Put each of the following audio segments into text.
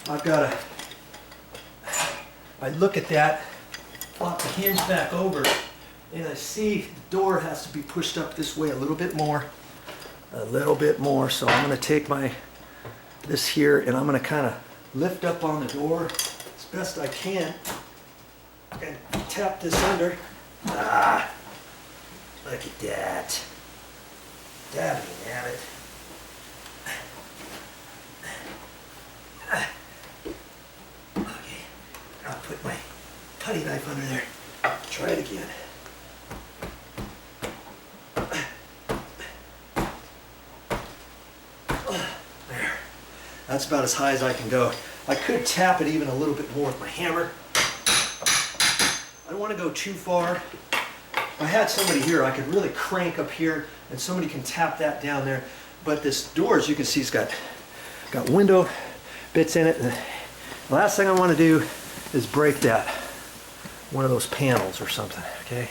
I look at that, flop the hinge back over, and I see the door has to be pushed up this way a little bit more. So I'm going to take this here and I'm going to kind of lift up on the door as best I can and tap this under. Ah, look at that. Dabbing at it. Okay, I'll put my putty knife under there. Try it again. There. That's about as high as I can go. I could tap it even a little bit more with my hammer. I don't want to go too far. If I had somebody here, I could really crank up here and somebody can tap that down there. But this door, as you can see, it's got window bits in it. And the last thing I want to do is break that, one of those panels or something, okay?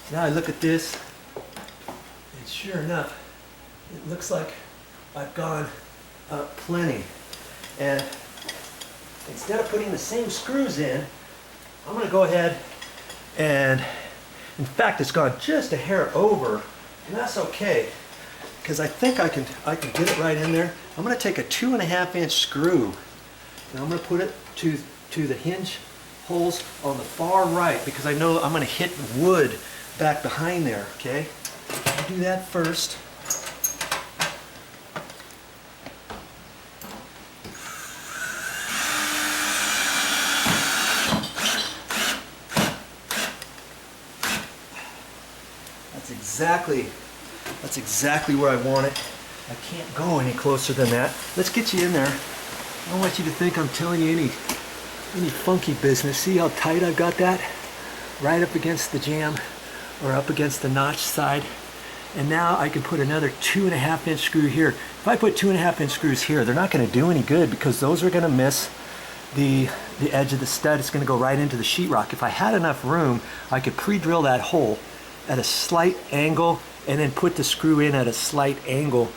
So now I look at this, and sure enough, it looks like I've gone up plenty. And instead of putting the same screws in, I'm going to go ahead and, in fact, it's gone just a hair over, and that's okay, because I think I can get it right in there. I'm going to take a 2.5-inch screw, and I'm going to put it to the hinge holes on the far right, because I know I'm going to hit wood back behind there, okay? I'll do that first. That's exactly where I want it. I can't go any closer than that. Let's get you in there. I don't want you to think I'm telling you any funky business. See how tight I've got that? Right up against the jamb or up against the notch side. And now I can put another 2.5-inch screw here. If I put 2.5-inch screws here, they're not going to do any good because those are going to miss the edge of the stud. It's going to go right into the sheetrock. If I had enough room, I could pre-drill that hole at a slight angle and then put the screw in at a slight angle,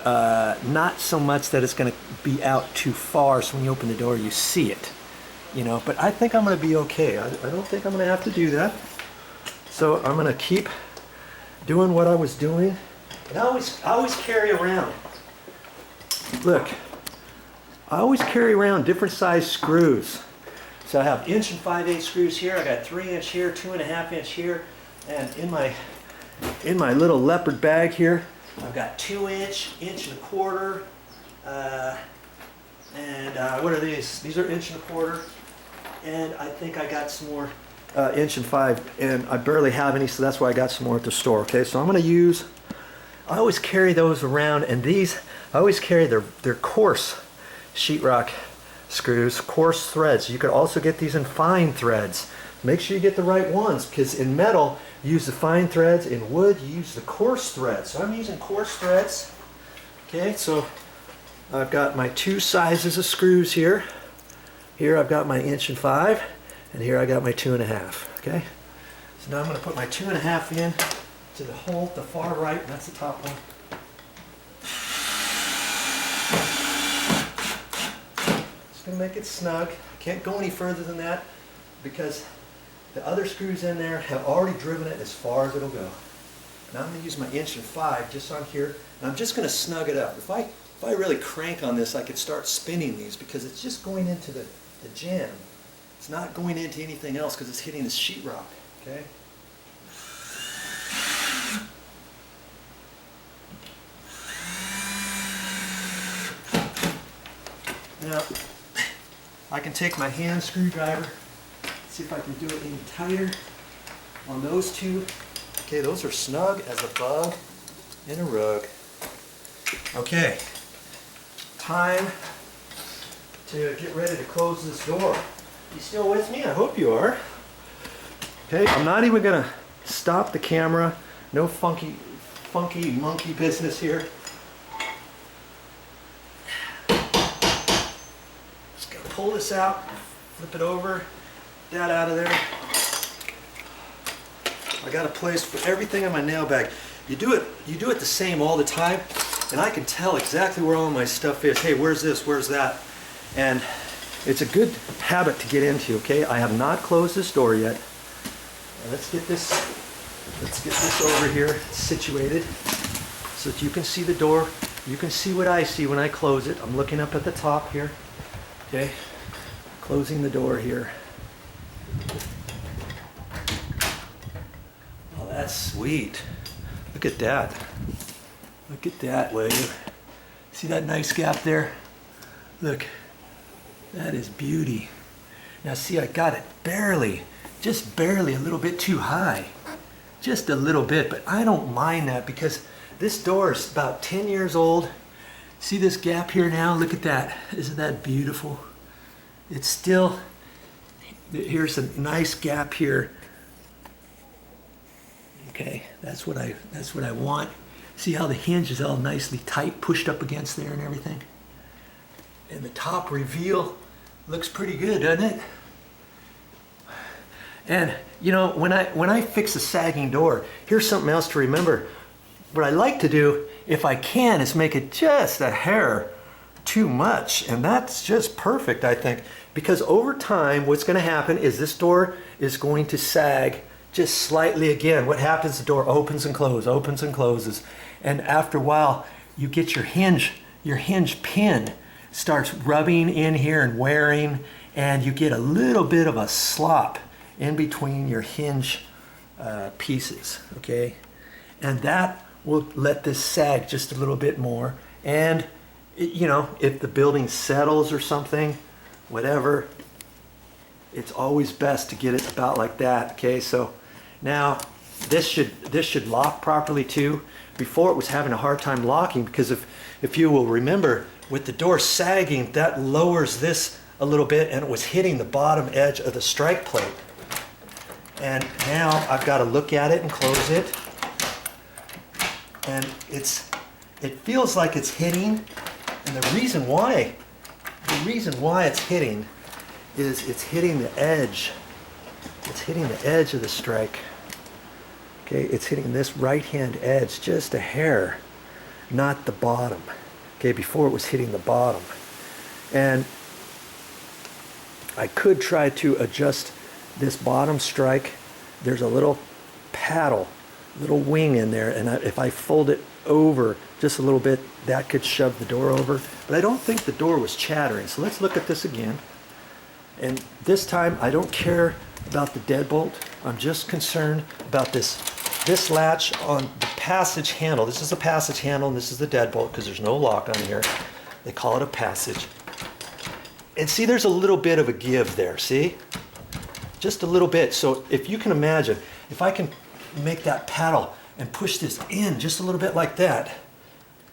not so much that it's going to be out too far so when you open the door you see it, you know. But I think I'm going to be okay. I don't think I'm going to have to do that. So I'm going to keep doing what I was doing. And I always carry around, look, I always carry around different size screws. So I have 1 5/8 screws here, I got 3-inch here, 2.5-inch here. And in my little leopard bag here, I've got 2-inch, 1.25 and what are these? These are 1.25 and I think I got some more 1 5 and I barely have any, so that's why I got some more at the store. Okay, so I'm going to use, I always carry those around, and these, I always carry their coarse sheetrock screws, coarse threads. You could also get these in fine threads. Make sure you get the right ones, because in metal you use the fine threads, in wood you use the coarse threads. So I'm using coarse threads. Okay, so I've got my 2 sizes of screws here. Here I've got my 1 5, and here I got my 2.5. Okay, so now I'm going to put my 2.5 in to the hole at the far right. That's the top one. Just going to make it snug. I can't go any further than that because the other screws in there have already driven it as far as it'll go. Now I'm going to use my 1 5 just on here, and I'm just going to snug it up. If I really crank on this, I could start spinning these because it's just going into the jamb. It's not going into anything else because it's hitting the sheetrock. Okay. Now I can take my hand screwdriver. See if I can do it any tighter on those two. Okay, those are snug as a bug in a rug. Okay, time to get ready to close this door. You still with me? I hope you are. Okay, I'm not even gonna stop the camera. No funky monkey business here. Just gonna pull this out, flip it over. That out of there. I got a place for everything in my nail bag. You do it the same all the time, and I can tell exactly where all my stuff is. Hey, where's this? Where's that? And it's a good habit to get into, okay? I have not closed this door yet. Let's get this over here situated so that you can see the door. You can see what I see when I close it. I'm looking up at the top here, okay? Closing the door here. Oh, that's sweet. Look at that. Look at that, will you? See that nice gap there? Look, that is beauty. Now see, I got it barely, just barely a little bit too high. Just a little bit, but I don't mind that because this door is about 10 years old. See this gap here now? Look at that. Isn't that beautiful? It's still, here's a nice gap here. Okay, that's what I want. See how the hinge is all nicely tight, pushed up against there and everything? And the top reveal looks pretty good, doesn't it? And you know, when I fix a sagging door, here's something else to remember. What I like to do, if I can, is make it just a hair too much. And that's just perfect, I think. Because over time, what's going to happen is this door is going to sag just slightly again. What happens, the door opens and closes. And after a while, you get your hinge pin starts rubbing in here and wearing, and you get a little bit of a slop in between your hinge pieces, okay? And that will let this sag just a little bit more. And, you know, if the building settles or something, whatever, it's always best to get it about like that, okay? So now this should lock properly too. Before it was having a hard time locking because if you will remember, with the door sagging, that lowers this a little bit and it was hitting the bottom edge of the strike plate. And now I've got to look at it and close it. And it feels like it's hitting. And the reason why it's hitting is it's hitting the edge. It's hitting the edge of the strike. Okay, it's hitting this right-hand edge just a hair, not the bottom. Okay, before it was hitting the bottom. And I could try to adjust this bottom strike. There's a little paddle, little wing in there, and if I fold it over just a little bit, that could shove the door over. But I don't think the door was chattering. So let's look at this again. And this time, I don't care about the deadbolt. I'm just concerned about this latch on the passage handle. This is a passage handle, and this is the deadbolt because there's no lock on here. They call it a passage. And see, there's a little bit of a give there, see? Just a little bit. So if you can imagine, if I can make that paddle and push this in just a little bit like that,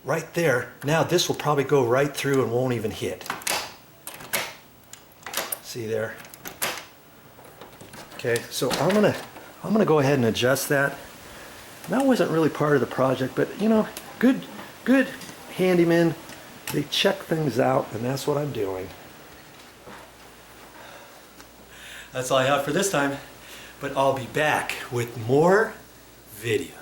right there, now this will probably go right through and won't even hit. See there? Okay, so I'm gonna go ahead and adjust that. That wasn't really part of the project, but you know, good handymen, they check things out, and that's what I'm doing. That's all I have for this time, but I'll be back with more videos.